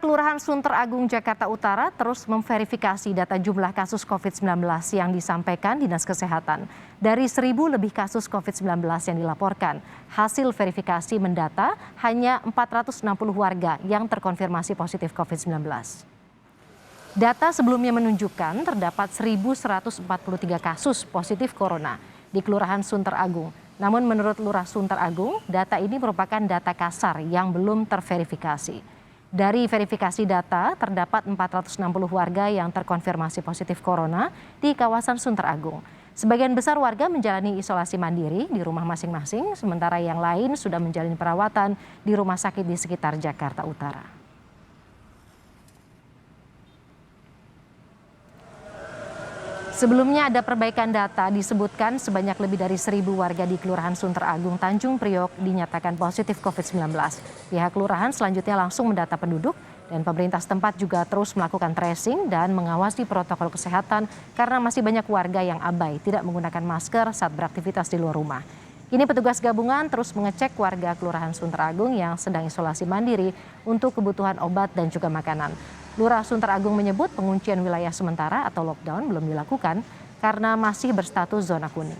Kelurahan Sunter Agung, Jakarta Utara terus memverifikasi data jumlah kasus COVID-19 yang disampaikan Dinas Kesehatan. Dari 1.000 lebih kasus COVID-19 yang dilaporkan, hasil verifikasi mendata hanya 460 warga yang terkonfirmasi positif COVID-19. Data sebelumnya menunjukkan terdapat 1.143 kasus positif corona di Kelurahan Sunter Agung. Namun menurut Lurah Sunter Agung, data ini merupakan data kasar yang belum terverifikasi. Dari verifikasi data, terdapat 460 warga yang terkonfirmasi positif corona di kawasan Sunter Agung. Sebagian besar warga menjalani isolasi mandiri di rumah masing-masing, sementara yang lain sudah menjalani perawatan di rumah sakit di sekitar Jakarta Utara. Sebelumnya ada perbaikan data, disebutkan sebanyak lebih dari 1.000 warga di Kelurahan Sunter Agung, Tanjung Priok dinyatakan positif COVID-19. Pihak kelurahan selanjutnya langsung mendata penduduk dan pemerintah setempat juga terus melakukan tracing dan mengawasi protokol kesehatan karena masih banyak warga yang abai tidak menggunakan masker saat beraktivitas di luar rumah. Kini petugas gabungan terus mengecek warga Kelurahan Sunter Agung yang sedang isolasi mandiri untuk kebutuhan obat dan juga makanan. Lurah Sunter Agung menyebut penguncian wilayah sementara atau lockdown belum dilakukan karena masih berstatus zona kuning.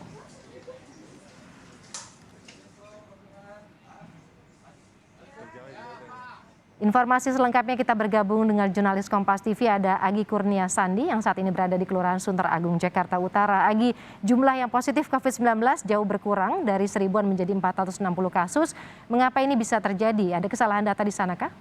Informasi selengkapnya kita bergabung dengan jurnalis Kompas TV, ada Agi Kurnia Sandi yang saat ini berada di Kelurahan Sunter Agung, Jakarta Utara. Agi, jumlah yang positif COVID-19 jauh berkurang dari 1.000-an menjadi 460 kasus. Mengapa ini bisa terjadi? Ada kesalahan data di sanakah?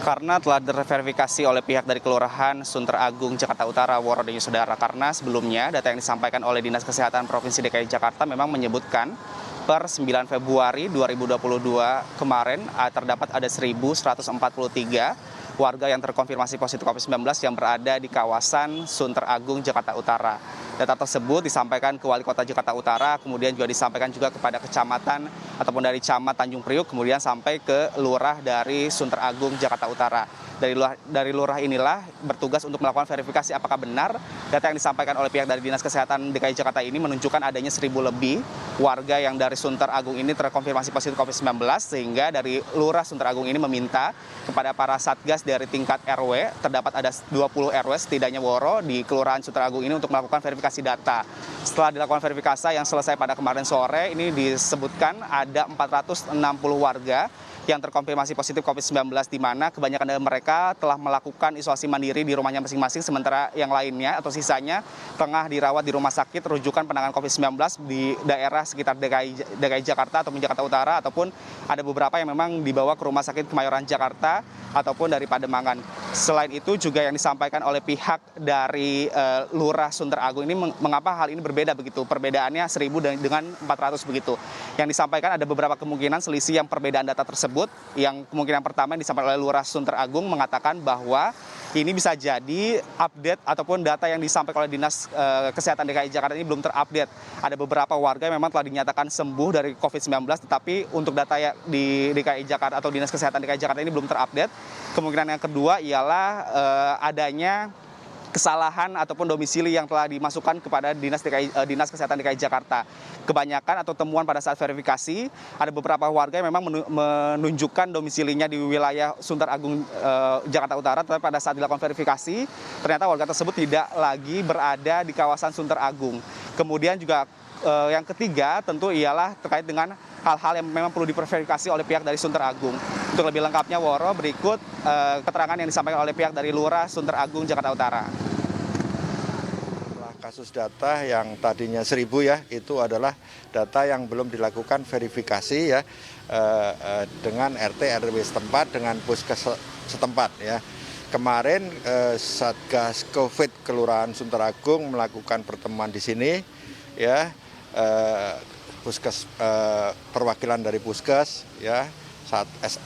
Karena telah diverifikasi oleh pihak dari Kelurahan Sunter Agung, Jakarta Utara, Woro dan Saudara. Karena sebelumnya data yang disampaikan oleh Dinas Kesehatan Provinsi DKI Jakarta memang menyebutkan per 9 Februari 2022 kemarin terdapat ada 1.143 warga yang terkonfirmasi positif COVID-19 yang berada di kawasan Sunter Agung, Jakarta Utara. Data tersebut disampaikan ke Wali Kota Jakarta Utara, kemudian juga disampaikan juga kepada kecamatan ataupun dari Camat Tanjung Priok, kemudian sampai ke Lurah dari Sunter Agung, Jakarta Utara. Dari Lurah inilah bertugas untuk melakukan verifikasi apakah benar data yang disampaikan oleh pihak dari Dinas Kesehatan DKI Jakarta ini menunjukkan adanya 1.000 lebih warga yang dari Sunter Agung ini terkonfirmasi positif COVID-19, sehingga dari Lurah Sunter Agung ini meminta kepada para satgas dari tingkat RW, terdapat ada 20 RW setidaknya Woro di Kelurahan Sunter Agung ini untuk melakukan verifikasi data. Setelah dilakukan verifikasi yang selesai pada kemarin sore, ini disebutkan ada 460 warga yang terkonfirmasi positif COVID-19, di mana kebanyakan dari mereka telah melakukan isolasi mandiri di rumahnya masing-masing, sementara yang lainnya atau sisanya tengah dirawat di rumah sakit rujukan penanganan COVID-19 di daerah sekitar DKI Jakarta ataupun Jakarta Utara, ataupun ada beberapa yang memang dibawa ke rumah sakit Kemayoran Jakarta ataupun dari Pademangan. Selain itu juga yang disampaikan oleh pihak dari Lurah Sunter Agung ini, mengapa hal ini berbeda begitu, perbedaannya 1.000 dengan 400 begitu. Yang disampaikan ada beberapa kemungkinan selisih yang perbedaan data tersebut. Yang kemungkinan pertama yang disampaikan oleh Lurah Sunter Agung mengatakan bahwa ini bisa jadi update ataupun data yang disampaikan oleh Dinas Kesehatan DKI Jakarta ini belum terupdate. Ada beberapa warga yang memang telah dinyatakan sembuh dari COVID-19, tetapi untuk data di DKI Jakarta atau Dinas Kesehatan DKI Jakarta ini belum terupdate. Kemungkinan yang kedua ialah adanya kesalahan ataupun domisili yang telah dimasukkan kepada Dinas Kesehatan DKI Jakarta. Kebanyakan atau temuan pada saat verifikasi, ada beberapa warga yang memang menunjukkan domisilinya di wilayah Sunter Agung, Jakarta Utara, tetapi pada saat dilakukan verifikasi, ternyata warga tersebut tidak lagi berada di kawasan Sunter Agung. Kemudian juga yang ketiga tentu ialah terkait dengan hal-hal yang memang perlu diverifikasi oleh pihak dari Sunter Agung. Untuk lebih lengkapnya, Woro, berikut keterangan yang disampaikan oleh pihak dari Lurah Sunter Agung, Jakarta Utara. Kasus data yang tadinya 1.000 ya, itu adalah data yang belum dilakukan verifikasi ya, dengan RT RW setempat, dengan puskes setempat ya. Kemarin Satgas COVID Kelurahan Sunter Agung melakukan pertemuan di sini ya, puskes, perwakilan dari puskes ya,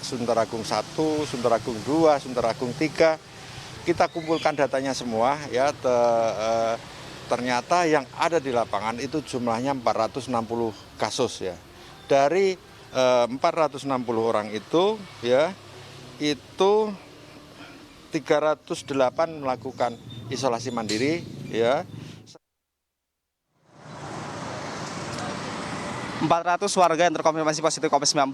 Sunter Agung 1, Sunter Agung 2, Sunter Agung 3, kita kumpulkan datanya semua ya. Ternyata yang ada di lapangan itu jumlahnya 460 kasus ya. Dari 460 orang itu ya, itu 308 melakukan isolasi mandiri ya. 400 warga yang terkonfirmasi positif COVID-19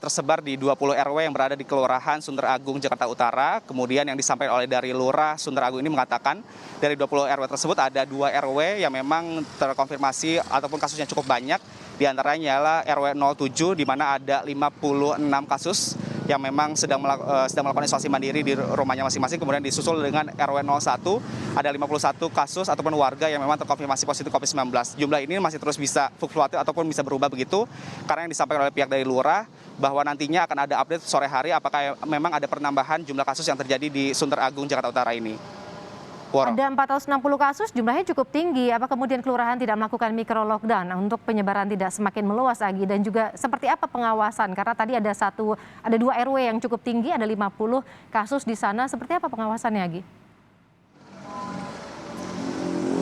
tersebar di 20 RW yang berada di Kelurahan Sunter Agung, Jakarta Utara. Kemudian yang disampaikan oleh dari Lurah Sunter Agung ini mengatakan dari 20 RW tersebut ada 2 RW yang memang terkonfirmasi ataupun kasusnya cukup banyak. Di antaranya adalah RW 07 di mana ada 56 kasus yang memang sedang melakukan isolasi mandiri di rumahnya masing-masing. Kemudian disusul dengan RW 01 ada 51 kasus ataupun warga yang memang terkonfirmasi positif COVID-19. Jumlah ini masih terus bisa fluktuatif ataupun bisa berubah begitu, karena yang disampaikan oleh pihak dari Lurah bahwa nantinya akan ada update sore hari apakah memang ada penambahan jumlah kasus yang terjadi di Sunter Agung, Jakarta Utara ini. Ada 460 kasus, jumlahnya cukup tinggi. Apa kemudian kelurahan tidak melakukan micro lockdown untuk penyebaran tidak semakin meluas lagi? Dan juga seperti apa pengawasan? Karena tadi ada 2 RW yang cukup tinggi, ada 50 kasus di sana. Seperti apa pengawasannya, Agi?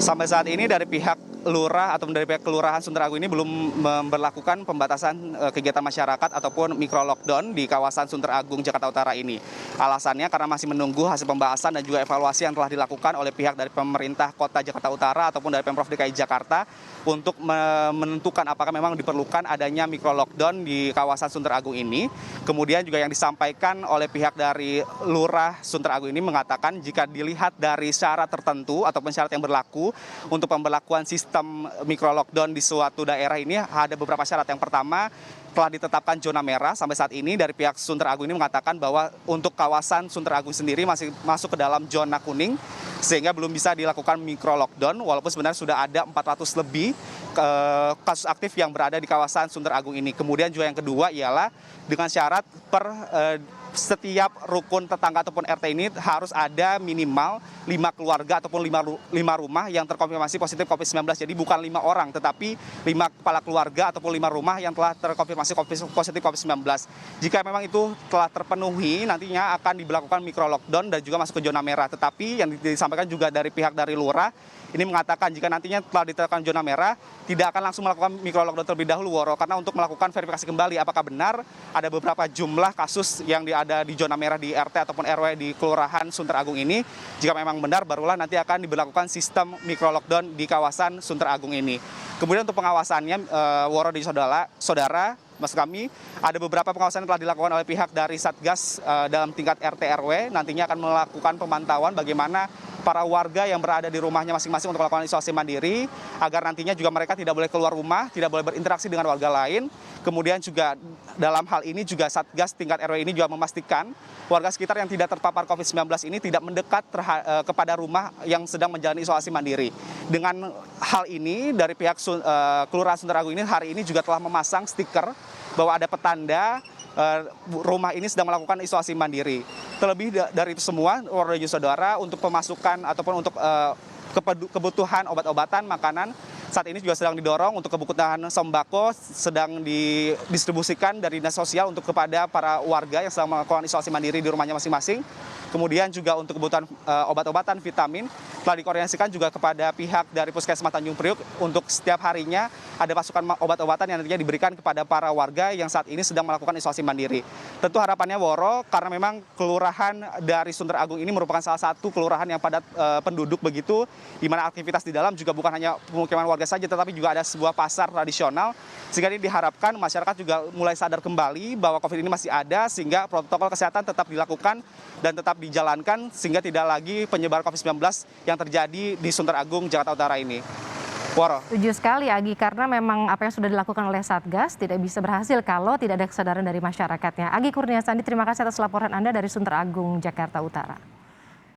Sampai saat ini dari pihak Lurah atau dari pihak Kelurahan Sunter Agung ini belum memberlakukan pembatasan kegiatan masyarakat ataupun micro lockdown di kawasan Sunter Agung, Jakarta Utara ini. Alasannya karena masih menunggu hasil pembahasan dan juga evaluasi yang telah dilakukan oleh pihak dari pemerintah Kota Jakarta Utara ataupun dari Pemprov DKI Jakarta untuk menentukan apakah memang diperlukan adanya micro lockdown di kawasan Sunter Agung ini. Kemudian juga yang disampaikan oleh pihak dari Lurah Sunter Agung ini mengatakan jika dilihat dari syarat tertentu ataupun syarat yang berlaku untuk pemberlakuan sistem micro lockdown di suatu daerah ini ada beberapa syarat. Yang pertama, telah ditetapkan zona merah. Sampai saat ini dari pihak Sunter Agung ini mengatakan bahwa untuk kawasan Sunter Agung sendiri masih masuk ke dalam zona kuning sehingga belum bisa dilakukan micro lockdown, walaupun sebenarnya sudah ada 400 lebih kasus aktif yang berada di kawasan Sunter Agung ini. Kemudian juga yang kedua ialah dengan syarat setiap rukun tetangga ataupun RT ini harus ada minimal 5 keluarga ataupun 5 rumah yang terkonfirmasi positif COVID-19. Jadi bukan 5 orang, tetapi 5 kepala keluarga ataupun 5 rumah yang telah terkonfirmasi positif COVID-19. Jika memang itu telah terpenuhi, nantinya akan diberlakukan micro lockdown dan juga masuk ke zona merah. Tetapi yang disampaikan juga dari pihak dari Lurah, ini mengatakan jika nantinya telah ditetapkan zona merah, tidak akan langsung melakukan micro lockdown terlebih dahulu, Woro, karena untuk melakukan verifikasi kembali apakah benar ada beberapa jumlah kasus yang ada di zona merah di RT ataupun RW di Kelurahan Sunter Agung ini. Jika memang benar, barulah nanti akan diberlakukan sistem micro lockdown di kawasan Sunter Agung ini. Kemudian untuk pengawasannya, Woro dan saudara, maksud kami, ada beberapa pengawasan yang telah dilakukan oleh pihak dari Satgas dalam tingkat RT RW. Nantinya akan melakukan pemantauan bagaimana para warga yang berada di rumahnya masing-masing untuk melakukan isolasi mandiri, agar nantinya juga mereka tidak boleh keluar rumah, tidak boleh berinteraksi dengan warga lain. Kemudian juga dalam hal ini juga Satgas tingkat RW ini juga memastikan warga sekitar yang tidak terpapar COVID-19 ini tidak mendekat kepada rumah yang sedang menjalani isolasi mandiri. Dengan hal ini dari pihak Kelurahan Sunter Agung ini hari ini juga telah memasang stiker bahwa ada petanda rumah ini sedang melakukan isolasi mandiri. Terlebih dari itu semua, Woro dan saudara, untuk pemasukan ataupun untuk kebutuhan obat-obatan, makanan, saat ini juga sedang didorong untuk kebutuhan sembako sedang didistribusikan dari Dinas Sosial untuk kepada para warga yang sedang melakukan isolasi mandiri di rumahnya masing-masing. Kemudian juga untuk kebutuhan obat-obatan, vitamin, telah dikoordinasikan juga kepada pihak dari Puskesmas Tanjung Priuk untuk setiap harinya ada pasukan obat-obatan yang nantinya diberikan kepada para warga yang saat ini sedang melakukan isolasi mandiri. Tentu harapannya, Woro, karena memang kelurahan dari Sunter Agung ini merupakan salah satu kelurahan yang padat penduduk begitu, di mana aktivitas di dalam juga bukan hanya pemukiman warga saja, tetapi juga ada sebuah pasar tradisional, sehingga ini diharapkan masyarakat juga mulai sadar kembali bahwa COVID ini masih ada, sehingga protokol kesehatan tetap dilakukan dan tetap dijalankan sehingga tidak lagi penyebaran COVID-19 yang terjadi di Sunter Agung, Jakarta Utara ini. Woro. Setuju sekali, Agi, karena memang apa yang sudah dilakukan oleh Satgas tidak bisa berhasil kalau tidak ada kesadaran dari masyarakatnya. Agi Kurniasandi, terima kasih atas laporan Anda dari Sunter Agung, Jakarta Utara.